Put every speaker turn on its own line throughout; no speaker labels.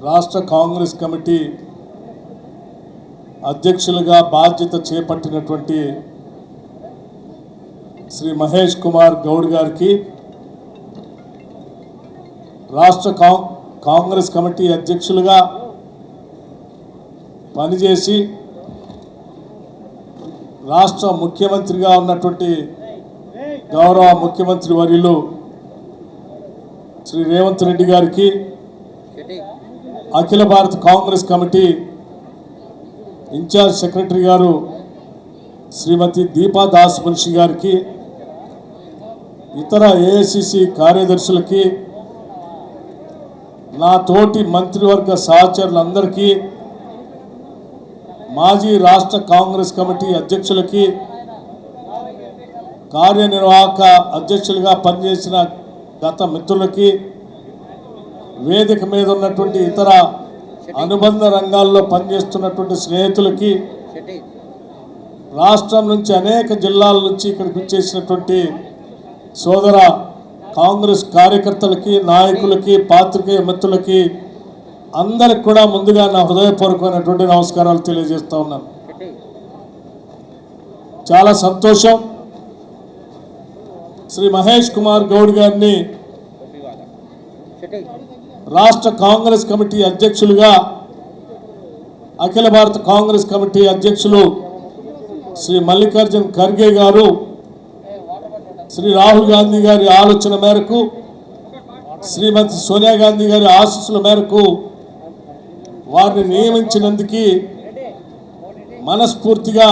రాష్ట్ర కాంగ్రెస్ కమిటీ అధ్యక్షులుగా బాధ్యత చేపట్టినటువంటి శ్రీ మహేష్ కుమార్ గౌడ్ గారికి, రాష్ట్ర కాంగ్రెస్ కమిటీ అధ్యక్షులుగా పనిచేసి రాష్ట్ర ముఖ్యమంత్రిగా ఉన్నటువంటి గౌరవ ముఖ్యమంత్రి వర్యులు శ్రీ రేవంత్ రెడ్డి గారికి, అఖిల భారత కాంగ్రెస్ కమిటీ ఇన్ఛార్జ్ సెక్రటరీ గారు శ్రీమతి దీపా దాస్ మున్షి గారికి, ఇతర ఏఐసిసి కార్యదర్శులకి, నా తోటి మంత్రివర్గ సహచరులందరికీ, మాజీ రాష్ట్ర కాంగ్రెస్ కమిటీ అధ్యక్షులకి, కార్యనిర్వాహక అధ్యక్షులుగా పనిచేసిన గత మిత్రులకి, వేదిక మీద ఉన్నటువంటి ఇతర అనుబంధ రంగాల్లో పనిచేస్తున్నటువంటి స్నేహితులకి, రాష్ట్రం నుంచి అనేక జిల్లాల నుంచి ఇక్కడికి వచ్చేసినటువంటి సోదర కాంగ్రెస్ కార్యకర్తలకి, నాయకులకి, పాత్రికేయ మిత్రులకి అందరికి కూడా ముందుగా నా హృదయపూర్వకమైనటువంటి నమస్కారాలు తెలియజేస్తా ఉన్నాను. చాలా సంతోషం. శ్రీ మహేష్ కుమార్ గౌడ్ గారిని రాష్ట్ర కాంగ్రెస్ కమిటీ అధ్యక్షులుగా, అఖిల భారత కాంగ్రెస్ కమిటీ అధ్యక్షులు శ్రీ మల్లికార్జున్ ఖర్గే గారు శ్రీ రాహుల్ గాంధీ గారి ఆలోచన మేరకు, శ్రీమతి సోనియా గాంధీ గారి ఆశీస్సుల మేరకు వారిని నియమించినందుకు మనస్ఫూర్తిగా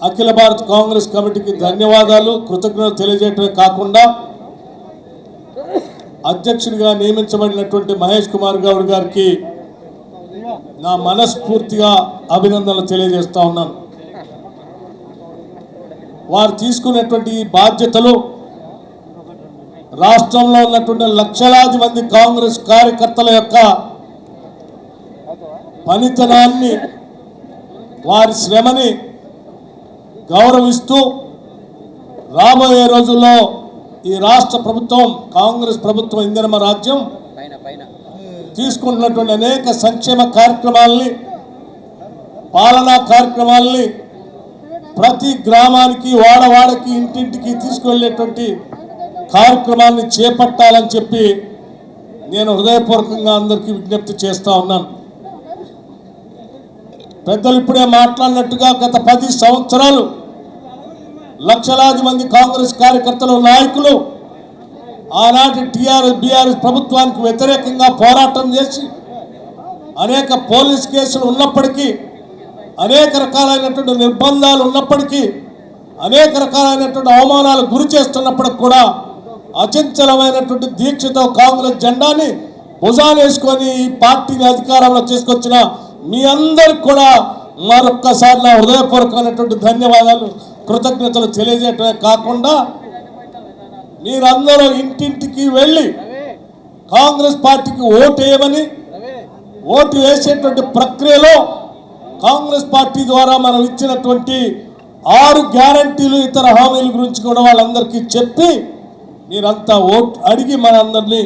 అఖిల భారత కాంగ్రెస్ కమిటీకి ధన్యవాదాలు, కృతజ్ఞతలు తెలియజేయటమే కాకుండా అధ్యక్షుడిగా నియమించబడినటువంటి మహేష్ కుమార్ గౌడ్ గారికి నా మనస్ఫూర్తిగా అభినందనలు తెలియజేస్తా ఉన్నాను. వారు తీసుకున్నటువంటి ఈ బాధ్యతలు రాష్ట్రంలో ఉన్నటువంటి లక్షలాది మంది కాంగ్రెస్ కార్యకర్తల యొక్క పనితనాన్ని, వారి శ్రమని గౌరవిస్తూ రాబోయే రోజుల్లో ఈ రాష్ట్ర ప్రభుత్వం, కాంగ్రెస్ ప్రభుత్వం, ఇందిరమ్మ రాజ్యం తీసుకుంటున్నటువంటి అనేక సంక్షేమ కార్యక్రమాలని, పాలనా కార్యక్రమాలని ప్రతి గ్రామానికి, వాడవాడకి, ఇంటింటికి తీసుకువెళ్ళేటువంటి కార్యక్రమాన్ని చేపట్టాలని చెప్పి నేను హృదయపూర్వకంగా అందరికీ విజ్ఞప్తి చేస్తూ ఉన్నాను. పెద్దలు ఇప్పుడే మాట్లాడినట్టుగా గత 10 సంవత్సరాలు లక్షలాది మంది కాంగ్రెస్ కార్యకర్తలు, నాయకులు ఆనాటి టీఆర్ఎస్ బీఆర్ఎస్ ప్రభుత్వానికి వ్యతిరేకంగా పోరాటం చేసి అనేక పోలీస్ కేసులు ఉన్నప్పటికీ, అనేక రకాలైనటువంటి నిర్బంధాలు ఉన్నప్పటికీ, అనేక రకాలైనటువంటి అవమానాలు గురి చేస్తున్నప్పటికి కూడా అచంచలమైనటువంటి దీక్షతో కాంగ్రెస్ జెండాని భుజానేసుకొని ఈ పార్టీని అధికారంలో తీసుకొచ్చిన మీ అందరికి కూడా మరొక్కసారి నా హృదయపూర్వకమైనటువంటి ధన్యవాదాలు, కృతజ్ఞతలు తెలియజేయటమే కాకుండా మీరందరూ ఇంటింటికి వెళ్ళి కాంగ్రెస్ పార్టీకి ఓటు వేయమని, ఓటు వేసేటువంటి ప్రక్రియలో కాంగ్రెస్ పార్టీ ద్వారా మనం ఇచ్చినటువంటి 6 గ్యారంటీలు, ఇతర హామీల గురించి కూడా వాళ్ళందరికీ చెప్పి మీరంతా ఓటు అడిగి మనందరినీ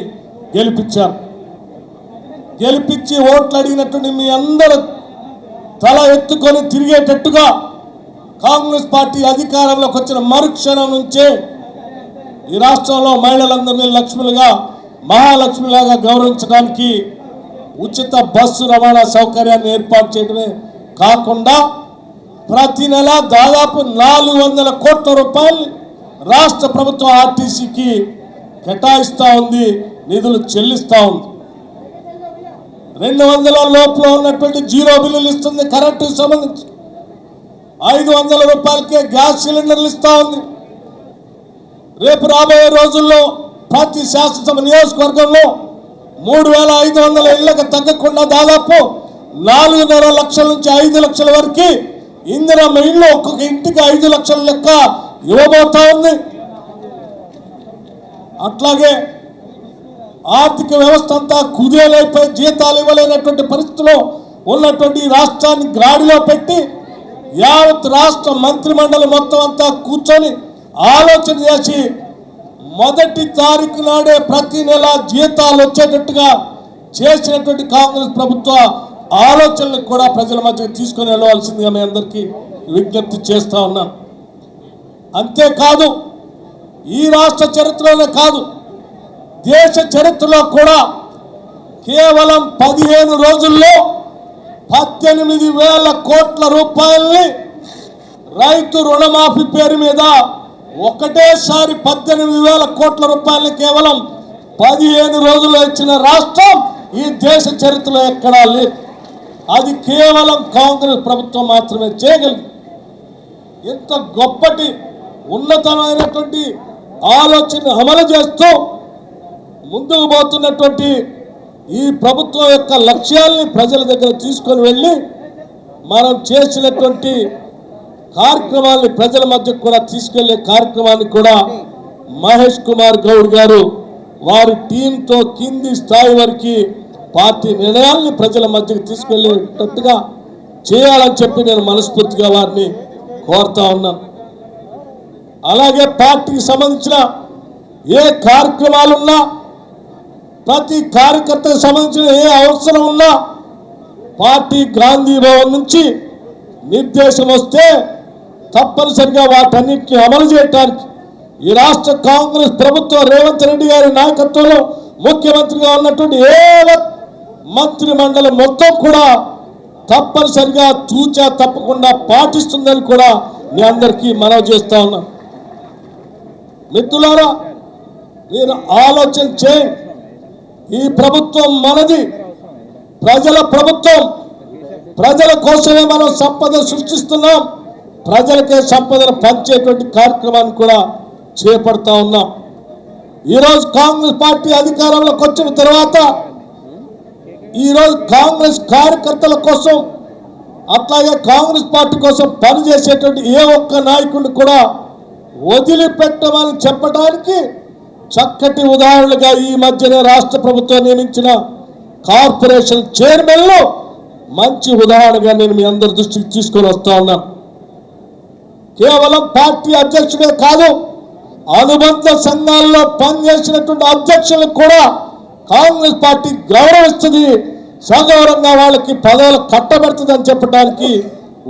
గెలిపించారు. గెలిపించి ఓట్లు అడిగినటువంటి మీ అందరూ తల ఎత్తుకొని తిరిగేటట్టుగా కాంగ్రెస్ పార్టీ అధికారంలోకి వచ్చిన మరుక్షణం నుంచే ఈ రాష్ట్రంలో మహిళలందరినీ లక్ష్ములుగా, మహాలక్ష్మిలాగా గౌరవించడానికి ఉచిత బస్సు రవాణా సౌకర్యాన్ని ఏర్పాటు చేయడమే కాకుండా ప్రతి నెల దాదాపు 400 కోట్ల రూపాయలు రాష్ట్ర ప్రభుత్వం ఆర్టీసీకి కేటాయిస్తూ ఉంది, నిధులు చెల్లిస్తూ ఉంది. 200 లోపల ఉన్నటువంటి 0 బిల్లులు ఇస్తుంది. కరెంటుకు సంబంధించి 500 రూపాయలకే గ్యాస్ సిలిండర్లు ఇస్తూ ఉంది. రేపు రాబోయే రోజుల్లో ప్రతి శాసనసభ నియోజకవర్గంలో 3500 ఇళ్లకు తగ్గకుండా దాదాపు 4.5 లక్షల నుంచి 5 లక్షల వరకు ఇందిరమ్మ ఇళ్ళు, ఒక్కొక్క ఇంటికి 5 లక్షల లెక్క ఇవ్వబోతా ఉంది. అట్లాగే ఆర్థిక వ్యవస్థ అంతా కుదేలైపోయి జీతాలు ఇవ్వలేనటువంటి పరిస్థితిలో ఉన్నటువంటి రాష్ట్రాన్ని గాడిలో పెట్టి యావత్ రాష్ట్ర మంత్రిమండలి మొత్తం అంతా కూర్చొని ఆలోచన చేసి మొదటి తారీఖు నాడే ప్రతి నెల జీతాలు వచ్చేటట్టుగా చేసినటువంటి కాంగ్రెస్ ప్రభుత్వ ఆలోచనలకు కూడా ప్రజల మధ్యకు తీసుకొని వెళ్ళవలసిందిగా మీ అందరికీ విజ్ఞప్తి చేస్తా ఉన్నాను. అంతేకాదు ఈ రాష్ట్ర చరిత్రలోనే కాదు, దేశ చరిత్రలో కూడా కేవలం 15 రోజుల్లో 18,000 కోట్ల రూపాయల్ని రైతు రుణమాఫీ పేరు మీద ఒకటేసారి 18,000 కోట్ల రూపాయలని కేవలం 15 రోజుల్లో ఇచ్చిన రాష్ట్రం ఈ దేశ చరిత్రలో ఎక్కడా లేదు. అది కేవలం కాంగ్రెస్ ప్రభుత్వం మాత్రమే చేయగలిగింది. ఇంత గొప్పటి ఉన్నతమైనటువంటి ఆలోచన అమలు చేస్తూ ముందుకు పోతున్నటువంటి ఈ ప్రభుత్వం యొక్క లక్ష్యాల్ని ప్రజల దగ్గర తీసుకొని వెళ్ళి మనం చేసినటువంటి కార్యక్రమాన్ని ప్రజల మధ్య కూడా తీసుకెళ్లే కార్యక్రమాన్ని కూడా మహేష్ కుమార్ గౌడ్ గారు వారి టీంతో కింది స్థాయి వరకు పార్టీ నిర్ణయాల్ని ప్రజల మధ్యకు తీసుకెళ్లేటట్టుగా చేయాలని చెప్పి నేను మనస్ఫూర్తిగా వారిని కోరుతా ఉన్నాను. అలాగే పార్టీకి సంబంధించిన ఏ కార్యక్రమాలున్నా, ప్రతి కార్యకర్తకు సంబంధించిన ఏ అవసరం ఉన్నా పార్టీ గాంధీ భవన్ నుంచి నిర్దేశం వస్తే తప్పనిసరిగా వాటన్నిటిని అమలు చేయడానికి ఈ రాష్ట్ర కాంగ్రెస్ ప్రభుత్వం రేవంత్ రెడ్డి గారి నాయకత్వంలో ముఖ్యమంత్రిగా ఉన్నటువంటి మంత్రి మండలి మొత్తం కూడా తప్పనిసరిగా తూచా తప్పకుండా పాటిస్తుందని కూడా మీ అందరికీ మనవి చేస్తా ఉన్నాను. మిత్రులారా, మీరు ఆలోచన చేయండి. ఈ ప్రభుత్వం మనది, ప్రజల ప్రభుత్వం. ప్రజల కోసమే మనం సంపద సృష్టిస్తున్నాం. ప్రజలకే సంపదను పంచేటువంటి కార్యక్రమాన్ని కూడా చేపడతా ఉన్నాం. ఈరోజు కాంగ్రెస్ పార్టీ అధికారంలోకి వచ్చిన తర్వాత ఈరోజు కాంగ్రెస్ కార్యకర్తల కోసం, అట్లాగే కాంగ్రెస్ పార్టీ కోసం పనిచేసేటువంటి ఏ ఒక్క నాయకుడిని కూడా వదిలిపెట్టమని చెప్పడానికి చక్కటి ఉదాహరణగా ఈ మధ్యనే రాష్ట్ర ప్రభుత్వం నియమించిన కార్పొరేషన్ చైర్మన్లు మంచి ఉదాహరణగా నేను మీ అందరి దృష్టికి తీసుకొని వస్తా ఉన్నాను. కేవలం పార్టీ అధ్యక్షుడే కాదు, అనుబంధ సంఘాల్లో పనిచేసినటువంటి అధ్యక్షులకు కూడా కాంగ్రెస్ పార్టీ గౌరవిస్తుంది, సగౌరవంగా వాళ్ళకి పదవులు కట్టబెడుతుంది అని చెప్పడానికి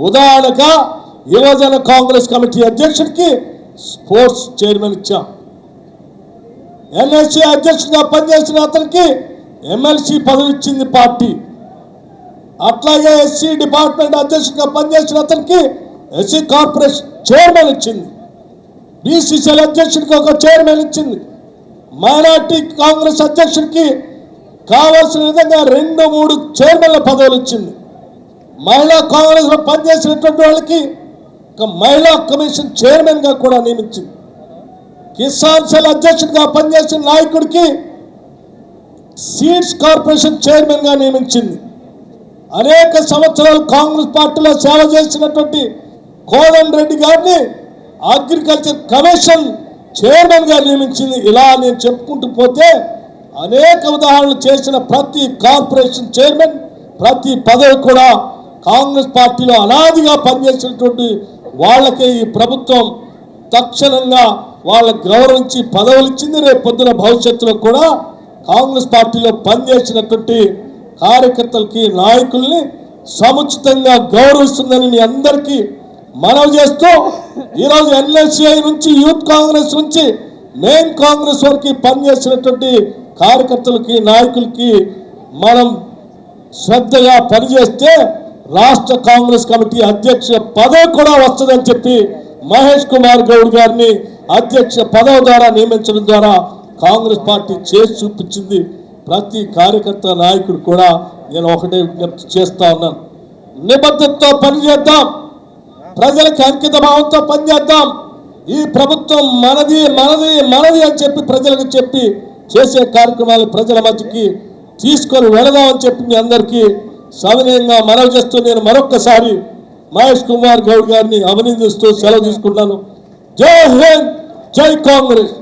ఉదాహరణగా యువజన కాంగ్రెస్ కమిటీ అధ్యక్షుడికి స్పోర్ట్స్ చైర్మన్ ఇచ్చాం. ఎన్ఎస్సీ అధ్యక్షుడిగా పనిచేసిన అతనికి ఎమ్మెల్సీ పదవి ఇచ్చింది పార్టీ. అట్లాగే ఎస్సీ డిపార్ట్మెంట్ అధ్యక్షుడిగా పనిచేసిన అతనికి ఎస్సీ కార్పొరేషన్ చైర్మన్ ఇచ్చింది. బీసీసీఎల్ అధ్యక్షుడికి ఒక చైర్మన్ ఇచ్చింది. మైనార్టీ కాంగ్రెస్ అధ్యక్షుడికి కావాల్సిన విధంగా 2-3 చైర్మన్ల పదవులు ఇచ్చింది. మహిళా కాంగ్రెస్లో పనిచేసినటువంటి వాళ్ళకి ఒక మహిళా కమిషన్ చైర్మన్గా కూడా నియమించింది. కిసాన్ సెల్ అధ్యక్షుడిగా పనిచేసిన నాయకుడికి సీడ్స్ కార్పొరేషన్ చైర్మన్గా నియమించింది. అనేక సంవత్సరాలు కాంగ్రెస్ పార్టీలో సేవ చేసినటువంటి కోదండ రెడ్డి గారిని అగ్రికల్చర్ కమిషన్ చైర్మన్గా నియమించింది. ఇలా నేను చెప్పుకుంటూ పోతే అనేక ఉదాహరణలు చేసిన ప్రతి కార్పొరేషన్ చైర్మన్, ప్రతి పదవి కూడా కాంగ్రెస్ పార్టీలో అనాదిగా పనిచేసినటువంటి వాళ్ళకే ఈ ప్రభుత్వం తక్షణంగా వాళ్ళకు గౌరవించి పదవులు ఇచ్చింది. రేపు పొద్దున భవిష్యత్తులో కూడా కాంగ్రెస్ పార్టీలో పనిచేసినటువంటి కార్యకర్తలకి, నాయకుల్ని సముచితంగా గౌరవిస్తుందని మీ అందరికీ మనవి చేస్తూ ఈరోజు ఎన్ఎస్సిఐ నుంచి, యూత్ కాంగ్రెస్ నుంచి మెయిన్ కాంగ్రెస్ వరకు పనిచేసినటువంటి కార్యకర్తలకి, నాయకులకి మనం శ్రద్ధగా పనిచేస్తే రాష్ట్ర కాంగ్రెస్ కమిటీ అధ్యక్ష పదవి కూడా వస్తుందని చెప్పి మహేష్ కుమార్ గౌడ్ గారిని అధ్యక్ష పదవి ద్వారా నియమించడం ద్వారా కాంగ్రెస్ పార్టీ చేసి చూపించింది. ప్రతి కార్యకర్త, నాయకుడు కూడా నేను ఒకటే విజ్ఞప్తి చేస్తా ఉన్నాను. నిబద్ధతతో పనిచేద్దాం, ప్రజలకు అంకిత భావంతో పనిచేద్దాం. ఈ ప్రభుత్వం మనది మనది మనది అని చెప్పి ప్రజలకు చెప్పి చేసే కార్యక్రమాలు ప్రజల మధ్యకి తీసుకొని వెళదామని చెప్పి మీ అందరికీ సవినయంగా మనవి చేస్తూ నేను మరొక్కసారి మహేష్ కుమార్ గౌడ్ గారిని అభినందిస్తూ సెలవు తీసుకుంటాను. జై హింద్, జై కాంగ్రెస్.